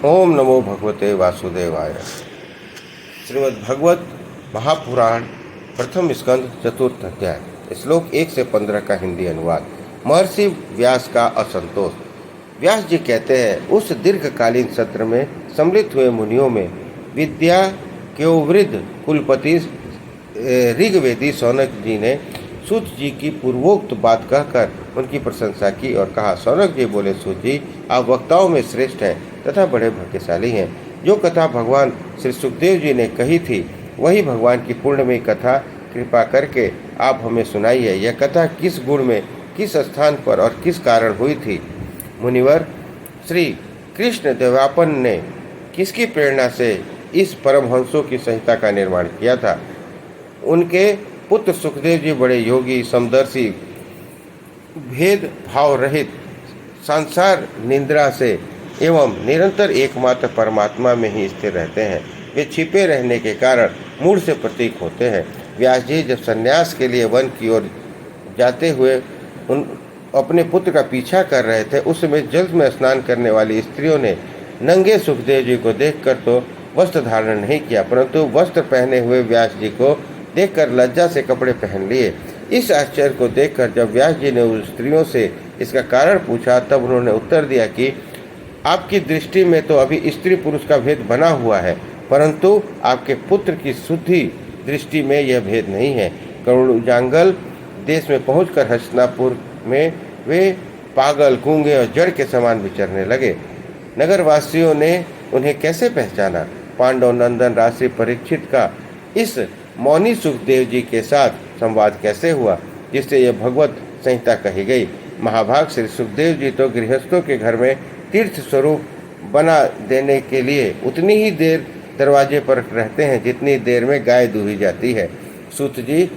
ओम नमो भगवते वासुदेवाय। श्रीमद् भगवत महापुराण प्रथम स्कंद चतुर्थ अध्याय, श्लोक 1 से 15 का हिंदी अनुवाद। महर्षि व्यास का असंतोष। व्यास जी कहते हैं, उस दीर्घकालीन सत्र में सम्मिलित हुए मुनियों में विद्या केवृद्ध कुलपति ऋग्वेदी सौनक जी ने सूत जी की पूर्वोक्त बात कहकर उनकी प्रशंसा की और कहा, सौनक जी बोले, सूत जी, आप वक्ताओं में श्रेष्ठ हैं तथा बड़े भाग्यशाली हैं। जो कथा भगवान श्री सुखदेव जी ने कही थी वही भगवान की पूर्णमयी कथा कृपा करके आप हमें सुनाइए। यह कथा किस गुण में, किस स्थान पर और किस कारण हुई थी? मुनिवर, श्री कृष्ण देवापन ने किसकी प्रेरणा से इस परमहंसों की संहिता का निर्माण किया था? उनके पुत्र सुखदेव जी बड़े योगी, समदर्शी, भेद भाव रहित, संसार निंद्रा से एवं निरंतर एकमात्र परमात्मा में ही स्थिर रहते हैं। वे छिपे रहने के कारण मूढ़ से प्रतीक होते हैं। व्यास जी जब संन्यास के लिए वन की ओर जाते हुए अपने पुत्र का पीछा कर रहे थे, उस समय जल में स्नान करने वाली स्त्रियों ने नंगे सुखदेव जी को देखकर तो वस्त्र धारण नहीं किया, परंतु वस्त्र पहने हुए व्यास जी को देखकर लज्जा से कपड़े पहन लिए। इस आश्चर्य को देखकर जब व्यास जी ने उन स्त्रियों से इसका कारण पूछा, तब उन्होंने उत्तर दिया कि आपकी दृष्टि में तो अभी स्त्री पुरुष का भेद बना हुआ है, परंतु आपके पुत्र की शुद्धि दृष्टि में यह भेद नहीं है। करुणाजंगल देश में पहुंचकर हस्तिनापुर में वे पागल, गूंगे और जड़ के समान विचरने लगे। नगरवासियों ने उन्हें कैसे पहचाना? पांडव नंदन राशि परीक्षित का इस मौनी सुखदेव जी के साथ संवाद कैसे हुआ जिससे यह भगवत संहिता कही गई? महाभाग श्री सुखदेव जी तो गृहस्थों के घर में तीर्थ स्वरूप बना देने के लिए उतनी ही देर दरवाजे पर रहते हैं जितनी देर में गाय दूही जाती है। सूत जी,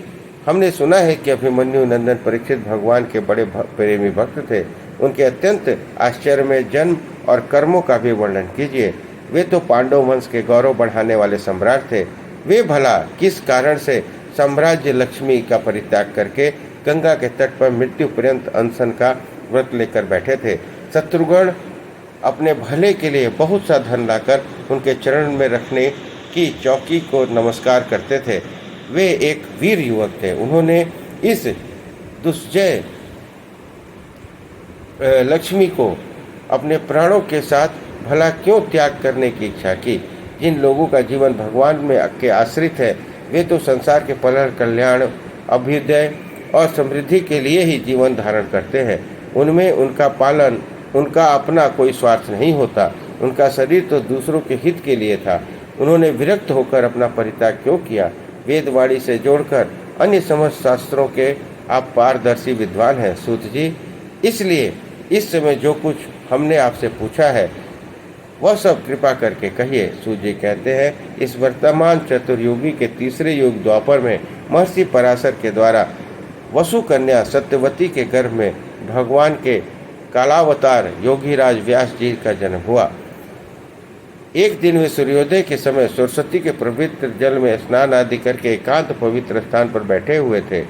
हमने सुना है कि अभिमन्यु नंदन परीक्षित भगवान के बड़े प्रेमी भक्त थे। उनके अत्यंत आश्चर्य में जन्म और कर्मों का भी वर्णन कीजिए। वे तो पांडव वंश के गौरव बढ़ाने वाले सम्राट थे। वे भला किस कारण से साम्राज्य लक्ष्मी का परित्याग करके गंगा के तट पर मृत्यु पर्यंत अनशन का व्रत लेकर बैठे थे? शत्रुघ्न अपने भले के लिए बहुत सा धन लाकर उनके चरण में रखने की चौकी को नमस्कार करते थे। वे एक वीर युवक थे। उन्होंने इस दुष्जय लक्ष्मी को अपने प्राणों के साथ भला क्यों त्याग करने की इच्छा की? जिन लोगों का जीवन भगवान में के आश्रित है, वे तो संसार के पलर कल्याण, अभ्युदय और समृद्धि के लिए ही जीवन धारण करते हैं। उनमें उनका पालन, उनका अपना कोई स्वार्थ नहीं होता। उनका शरीर तो दूसरों के हित के लिए था। उन्होंने विरक्त होकर अपना परित्याग क्यों किया? वेदवाणी से जोड़कर अन्य समस्त शास्त्रों के आप पारदर्शी विद्वान हैं सूत जी, इसलिए इस समय जो कुछ हमने आपसे पूछा है वह सब कृपा करके कहिए। सूत जी कहते हैं, इस वर्तमान चतुर्युगी के तीसरे युग द्वापर में महर्षि पराशर के द्वारा वसु कन्या सत्यवती के गर्भ में भगवान के कालावतार योगीराज व्यास जी का जन्म हुआ। एक दिन वे सूर्योदय के समय सरस्वती के पवित्र जल में स्नान आदि करके एकांत पवित्र स्थान पर बैठे हुए थे।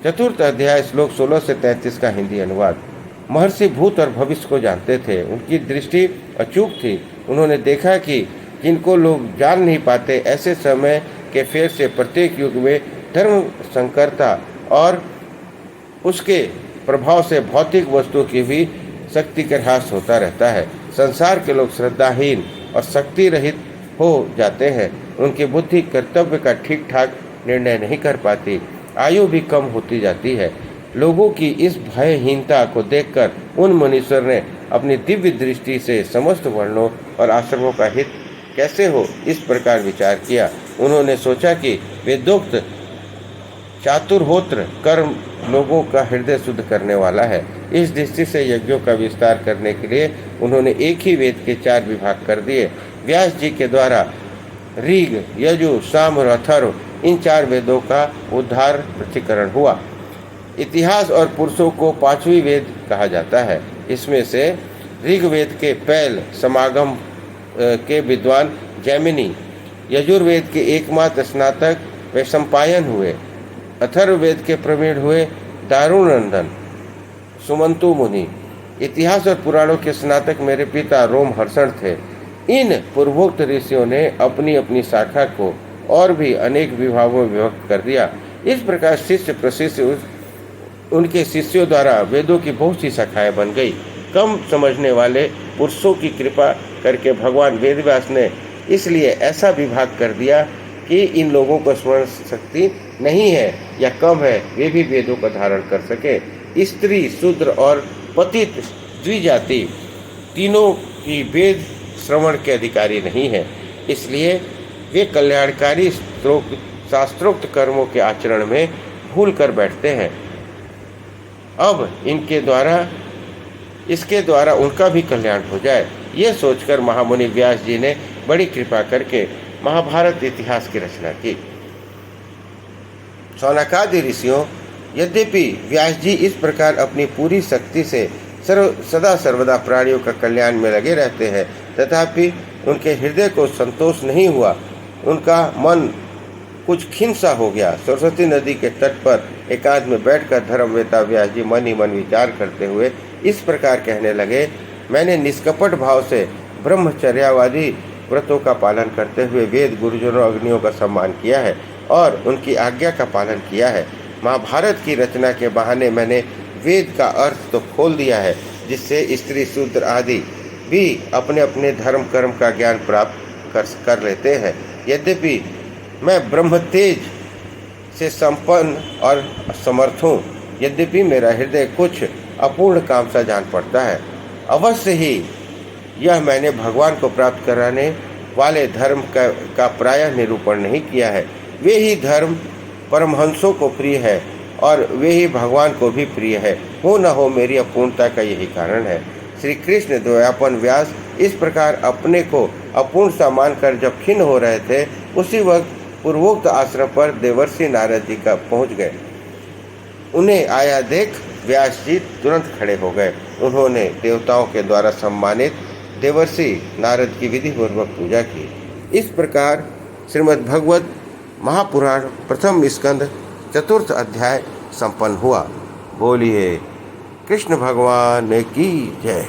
चतुर्थ अध्याय, श्लोक 16 से 33 का हिंदी अनुवाद। महर्षि भूत और भविष्य को जानते थे। उनकी दृष्टि अचूक थी। उन्होंने देखा कि जिनको लोग जान नहीं पाते, ऐसे समय के फेर से प्रत्येक युग में धर्म संकरता और उसके प्रभाव से भौतिक वस्तुओं की भी शक्ति का ह्रास होता रहता है। संसार के लोग श्रद्धाहीन और शक्ति रहित हो जाते हैं। उनकी बुद्धि कर्तव्य का ठीक ठाक निर्णय नहीं कर पाती। आयु भी कम होती जाती है। लोगों की इस भयहीनता को देखकर उन मुनीश्वर ने अपनी दिव्य दृष्टि से समस्त वर्णों और आश्रमों का हित कैसे हो इस प्रकार विचार किया। उन्होंने सोचा कि वेदोक्त चातुर्होत्र कर्म लोगों का हृदय शुद्ध करने वाला है। इस दृष्टि से यज्ञों का विस्तार करने के लिए उन्होंने एक ही वेद के 4 विभाग कर दिए। व्यास जी के द्वारा ऋग, यजु, साम और अथर्व, इन 4 वेदों का उद्धार पृथक्करण हुआ। इतिहास और पुरुषों को 5वीं वेद कहा जाता है। इसमें से ऋग्वेद के पैल समागम के विद्वान जैमिनी, यजुर्वेद के एकमात्र स्नातक वैशंपायन हुए, अथर्ववेद के प्रवीण हुए दारुनंदन सुमंतु मुनि, इतिहास और पुराणों के स्नातक मेरे पिता रोमहर्षण थे। इन पूर्वोक्त ऋषियों ने अपनी अपनी शाखा को और भी अनेक विभागों में विभक्त कर दिया। इस प्रकार शिष्य प्रशिष्य उनके शिष्यों द्वारा वेदों की बहुत सी शाखाएं बन गई। कम समझने वाले पुरुषों की कृपा करके भगवान वेदव्यास ने इसलिए ऐसा विभाग कर दिया कि इन लोगों को स्मरण शक्ति नहीं है या कम है, वे भी वेदों का धारण कर सके। स्त्री, शूद्र और पतित द्विजाति तीनों की वेद श्रवण के अधिकारी नहीं है, इसलिए वे कल्याणकारी शास्त्रोक्त कर्मों के आचरण में भूल कर बैठते हैं। अब इसके द्वारा उनका भी कल्याण हो जाए, यह सोचकर महामुनि व्यास जी ने बड़ी कृपा करके महाभारत इतिहास की रचना की। शौनकादि ऋषियों, यद्यपि व्यास जी इस प्रकार अपनी पूरी शक्ति से सदा सर्वदा प्राणियों का कल्याण में लगे रहते हैं, तथापि उनके हृदय को संतोष नहीं हुआ। उनका मन कुछ खिन्न सा हो गया। सरस्वती नदी के तट पर एकांत में बैठकर धर्मवेता व्यास जी मन ही मन विचार करते हुए इस प्रकार कहने लगे, मैंने निष्कपट भाव से ब्रह्मचर्यावादी व्रतों का पालन करते हुए वेद, गुरुजनों, अग्नियों का सम्मान किया है और उनकी आज्ञा का पालन किया है। महाभारत की रचना के बहाने मैंने वेद का अर्थ तो खोल दिया है, जिससे स्त्री, शूद्र आदि भी अपने अपने धर्म कर्म का ज्ञान प्राप्त कर लेते हैं। यद्यपि मैं ब्रह्म तेज से संपन्न और समर्थ हूँ, यद्यपि मेरा हृदय कुछ अपूर्ण काम सा जान पड़ता है। अवश्य ही यह मैंने भगवान को प्राप्त कराने वाले धर्म का प्रायः निरूपण नहीं किया है। वे ही धर्म परमहंसों को प्रिय है और वे ही भगवान को भी प्रिय है। हो न हो मेरी अपूर्णता का यही कारण है। श्री कृष्ण द्वयापन व्यास इस प्रकार अपने को अपूर्ण सा मानकर जब खिन्न हो रहे थे, उसी वक्त पूर्वोक्त आश्रम पर देवर्षि नारद जी का पहुंच गए। उन्हें आया देख व्यास जी तुरंत खड़े हो गए। उन्होंने देवताओं के द्वारा सम्मानित देवर्षि नारद की विधिपूर्वक पूजा की। इस प्रकार श्रीमद् भगवत महापुराण प्रथम स्कंद चतुर्थ अध्याय संपन्न हुआ। बोलिए कृष्ण भगवान की जय।